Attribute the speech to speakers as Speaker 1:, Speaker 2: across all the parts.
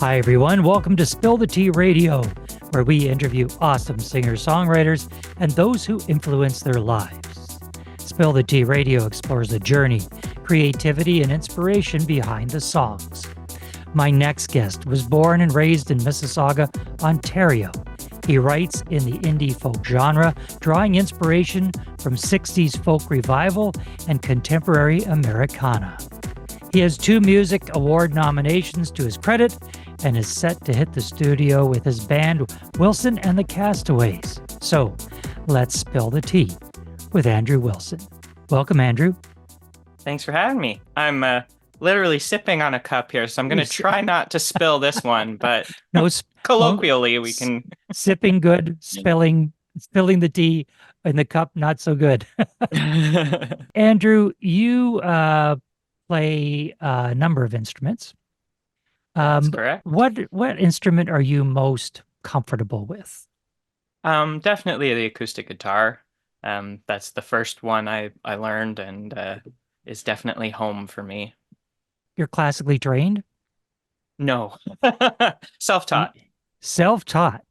Speaker 1: Hi, everyone. Welcome to Spill the Tea Radio, where we interview awesome singer-songwriters and those who influence their lives. Spill the Tea Radio explores the journey, creativity, and inspiration behind the songs. My next guest was born and raised in Mississauga, Ontario. He writes in the indie folk genre, drawing inspiration from 60s folk revival and contemporary Americana. He has 2 Music Award nominations to his credit and is set to hit the studio with his band Wilson and the Castaways. So, let's spill the tea with Andrew Wilson. Welcome, Andrew.
Speaker 2: Thanks for having me. I'm literally sipping on a cup here, so I'm going to try not to spill this one, but
Speaker 1: no,
Speaker 2: colloquially we can.
Speaker 1: Sipping good, spilling the tea in the cup, not so good. Andrew, you play a number of instruments.
Speaker 2: That's correct.
Speaker 1: What instrument are you most comfortable with?
Speaker 2: Definitely the acoustic guitar. That's the first one I learned and is definitely home for me.
Speaker 1: You're classically trained?
Speaker 2: No. Self-taught.
Speaker 1: Self-taught.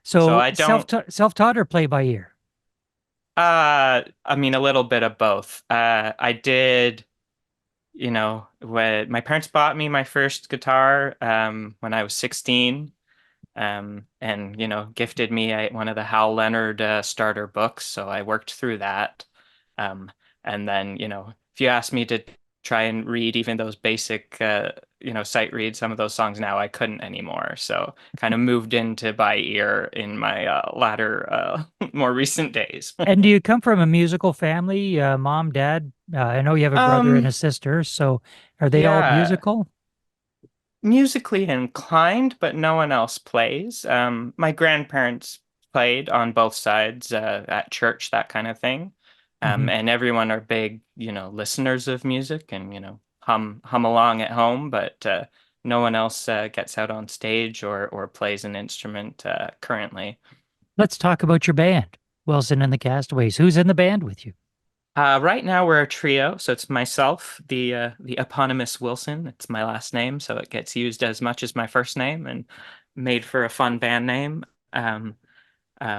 Speaker 1: So
Speaker 2: I don't
Speaker 1: self-taught or play by ear?
Speaker 2: I mean a little bit of both. I did, when my parents bought me my first guitar when I was 16. And gifted me one of the Hal Leonard starter books, so I worked through that. And then if you ask me to try and read even those basic sight read some of those songs now, I couldn't anymore, so kind of moved into by ear in my latter more recent days.
Speaker 1: And do you come from a musical family, mom, dad? I know you have a brother and a sister, so are they all musical?
Speaker 2: Musically inclined, but no one else plays. My grandparents played on both sides at church, that kind of thing. And everyone are big, listeners of music and, hum along at home, but no one else gets out on stage or plays an instrument currently.
Speaker 1: Let's talk about your band, Wilson and the Castaways. Who's in the band with you?
Speaker 2: Right now we're a trio, so it's myself, the eponymous Wilson. It's my last name, so it gets used as much as my first name and made for a fun band name.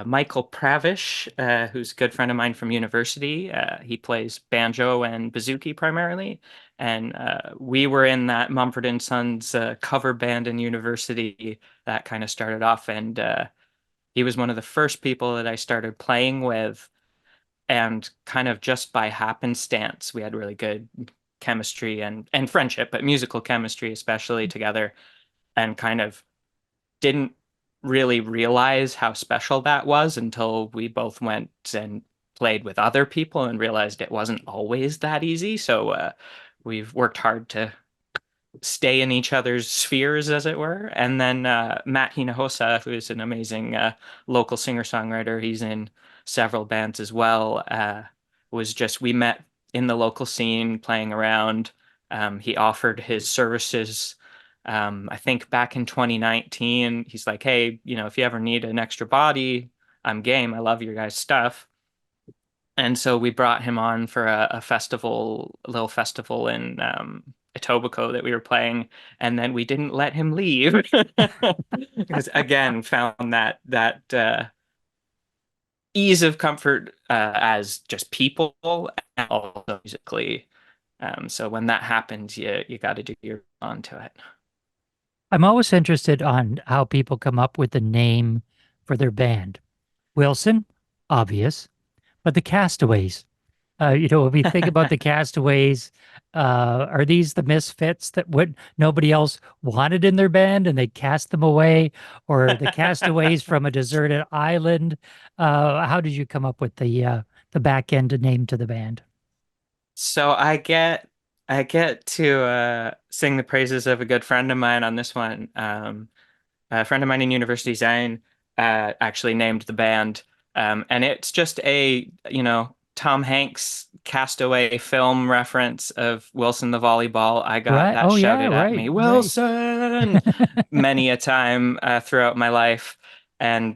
Speaker 2: Michael Pravish, who's a good friend of mine from university. He plays banjo and bouzouki primarily, and we were in that Mumford and Sons cover band in university that kind of started off, and he was one of the first people that I started playing with. And kind of just by happenstance, we had really good chemistry and friendship, but musical chemistry especially together, and kind of didn't really realize how special that was until we both went and played with other people and realized it wasn't always that easy. So we've worked hard to stay in each other's spheres, as it were. And then Matt Hinojosa, who is an amazing local singer-songwriter, he's in several bands as well, we met in the local scene playing around. He offered his services, I think back in 2019. He's like, hey, if you ever need an extra body, I'm game. I love your guys' stuff. And so we brought him on for a little festival in Etobicoke that we were playing, and then we didn't let him leave because again found that ease of comfort as just people and also musically. So when that happens, you got to do your onto it.
Speaker 1: I'm always interested on how people come up with the name for their band. Wilson, obvious, but the Castaways. When we think about the Castaways, are these the misfits that nobody else wanted in their band and they cast them away, or the Castaways from a deserted island? How did you come up with the back end name to the band?
Speaker 2: So I get to sing the praises of a good friend of mine on this one. A friend of mine in university, Zane, actually named the band, and it's just a Tom Hanks Castaway film reference of Wilson the volleyball. I got that shouted at me, Wilson, many a time throughout my life, and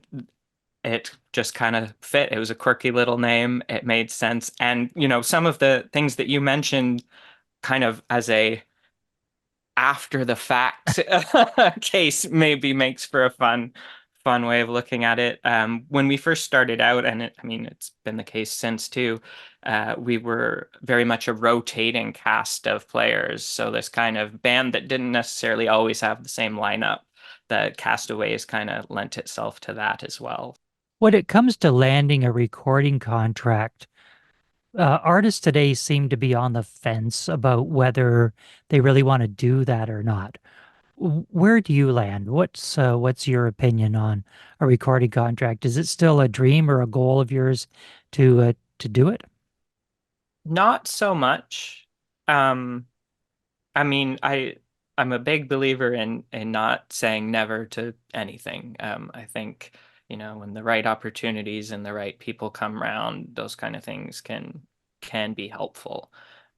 Speaker 2: it just kind of fit. It was a quirky little name. It made sense, and some of the things that you mentioned, kind of as a after the fact case maybe makes for a fun way of looking at it. When we first started out, and I mean, it's been the case since too, we were very much a rotating cast of players. So this kind of band that didn't necessarily always have the same lineup. The Castaways kind of lent itself to that as well.
Speaker 1: When it comes to landing a recording contract, artists today seem to be on the fence about whether they really want to do that or not. Where do you land? What's your opinion on a recording contract? Is it still a dream or a goal of yours to do it?
Speaker 2: Not so much. Um, I mean, I'm a big believer in not saying never to anything. I think, when the right opportunities and the right people come around, those kind of things can be helpful.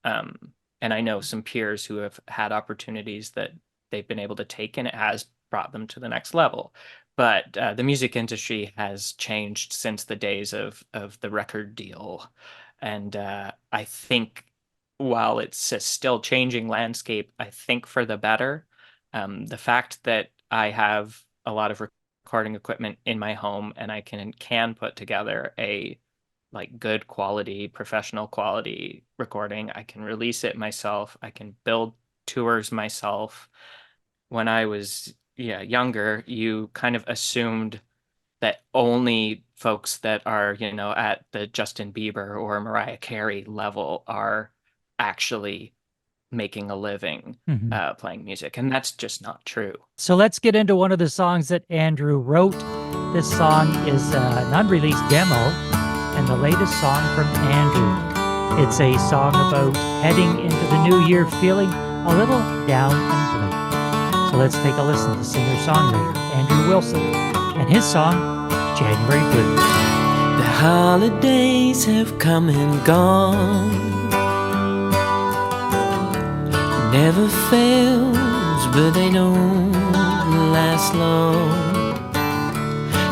Speaker 2: And I know some peers who have had opportunities that they've been able to take, and it has brought them to the next level. But the music industry has changed since the days of the record deal, and I think while it's a still changing landscape, I think for the better. The fact that I have a lot of recording equipment in my home and I can put together a like good quality, professional quality recording. I can release it myself. I can build tours myself. When I was younger, you kind of assumed that only folks that are, at the Justin Bieber or Mariah Carey level are actually making a living
Speaker 1: Mhm.
Speaker 2: playing music. And that's just not true.
Speaker 1: So let's get into one of the songs that Andrew wrote. This song is an unreleased demo and the latest song from Andrew. It's a song about heading into the new year feeling a little down and blue. So let's take a listen to singer-songwriter Andrew Wilson and his song, January Blues.
Speaker 3: The holidays have come and gone. Never fails, but they don't last long.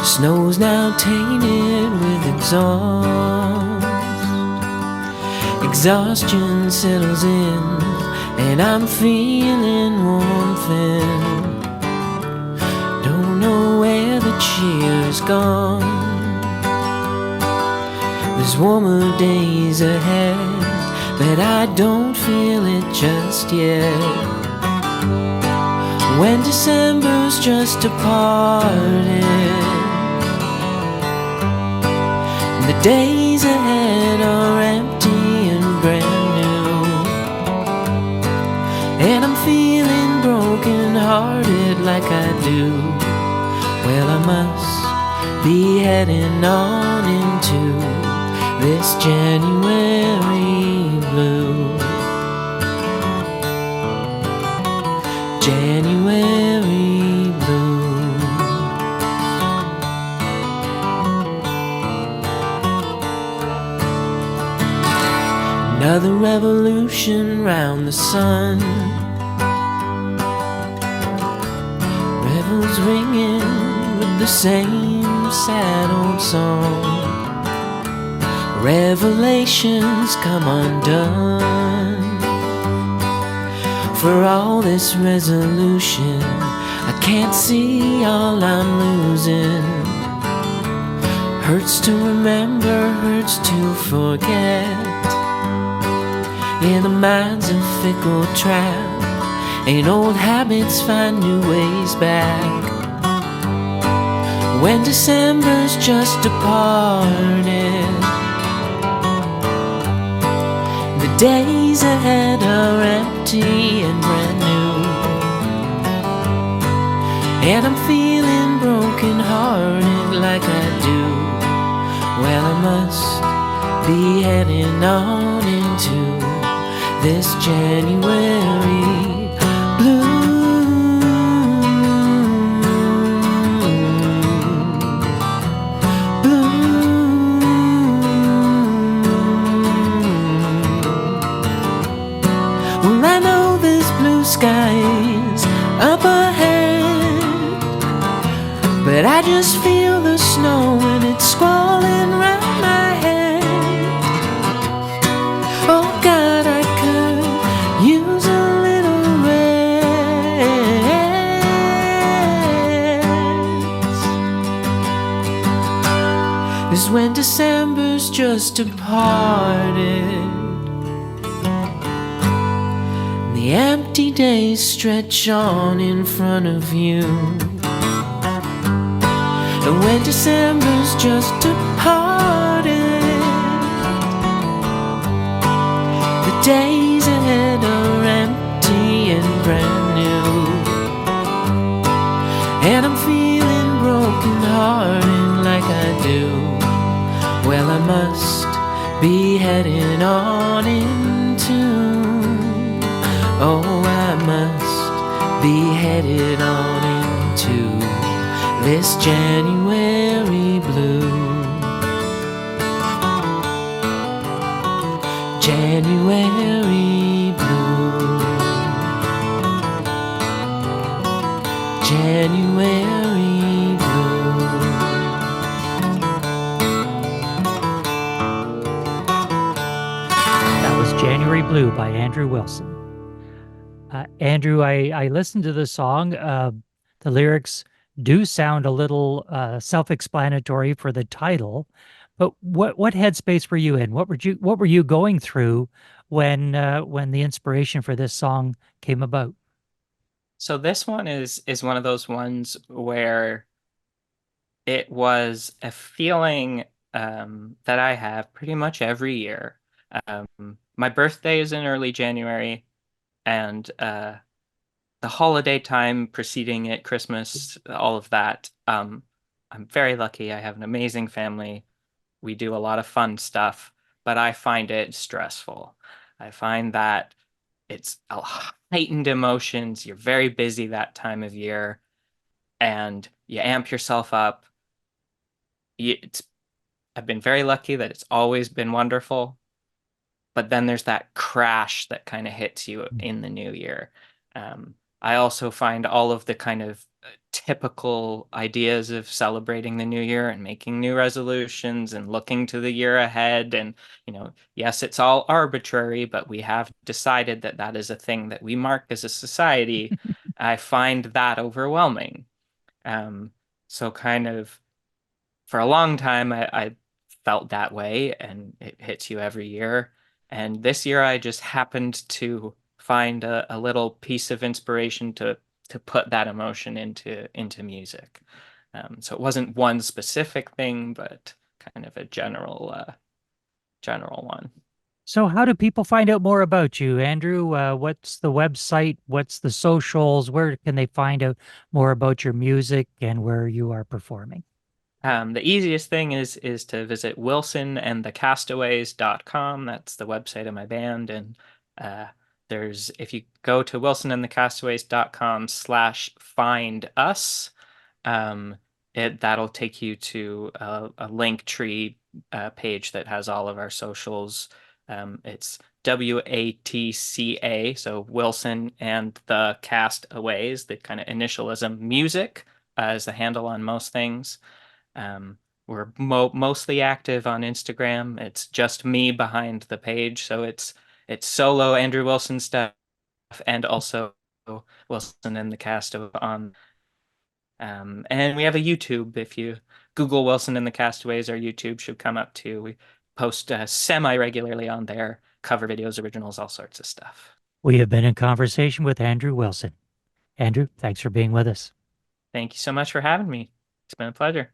Speaker 3: Snow's now tainted with exhaust. Exhaustion settles in, and I'm feeling warm thin. Don't know where the cheer's gone. There's warmer days ahead, but I don't feel it just yet. When December's just departed, the days ahead are empty and brand new, and I'm feeling broken hearted like I do. Well, I must be heading on into this January blue. January blue. Another revolution round the sun. Revels ringing with the same sad old song. Revelations come undone. For all this resolution, I can't see all I'm losing. Hurts to remember, hurts to forget. Yeah, the mind's a fickle trap, and old habits find new ways back. When December's just departed, the days ahead are empty and brand new, and I'm feeling broken hearted like I do. Well, I must be heading on into this January blue. Well, I know there's blue skies up ahead, but I just feel the snow and it's squalling round my head. Oh God, I could use a little rest. just departed. The empty days stretch on in front of you. And when December's just departed, the days ahead are empty and brand new. And I'm feeling broken hearted like I do. Well, I must be heading on into, oh, I must be headed on into this January blue. January blue. January blue.
Speaker 1: That was January Blue by Andrew Wilson. Andrew, I listened to the song. The lyrics do sound a little self-explanatory for the title, but what headspace were you in? What were you going through when the inspiration for this song came about?
Speaker 2: So this one is one of those ones where it was a feeling that I have pretty much every year. My birthday is in early January, and the holiday time preceding it, Christmas, all of that. I'm very lucky. I have an amazing family. We do a lot of fun stuff, but I find it stressful. I find that it's a heightened emotions. You're very busy that time of year, and you amp yourself up. I've been very lucky that it's always been wonderful, but then there's that crash that kind of hits you in the new year. I also find all of the kind of typical ideas of celebrating the new year and making new resolutions and looking to the year ahead. And, yes, it's all arbitrary, but we have decided that that is a thing that we mark as a society. I find that overwhelming. So kind of for a long time, I felt that way, and it hits you every year. And this year I just happened to find a little piece of inspiration to put that emotion into music. So it wasn't one specific thing, but kind of a general one.
Speaker 1: So how do people find out more about you, Andrew? What's the website? What's the socials? Where can they find out more about your music and where you are performing?
Speaker 2: The easiest thing is to visit wilsonandthecastaways.com. That's the website of my band. And if you go to wilsonandthecastaways.com/find us, that'll take you to a link tree page that has all of our socials. It's WATCA, so Wilson and the Castaways, the kind of initialism. Music is the handle on most things. We're mostly active on Instagram. It's just me behind the page, so it's solo Andrew Wilson stuff and also Wilson and the cast on. And we have a YouTube. If you Google Wilson and the Castaways, our YouTube should come up too. We post semi-regularly on there, cover videos, originals, all sorts of stuff.
Speaker 1: We have been in conversation with Andrew Wilson. Andrew, thanks for being with us.
Speaker 2: Thank you so much for having me. It's been a pleasure.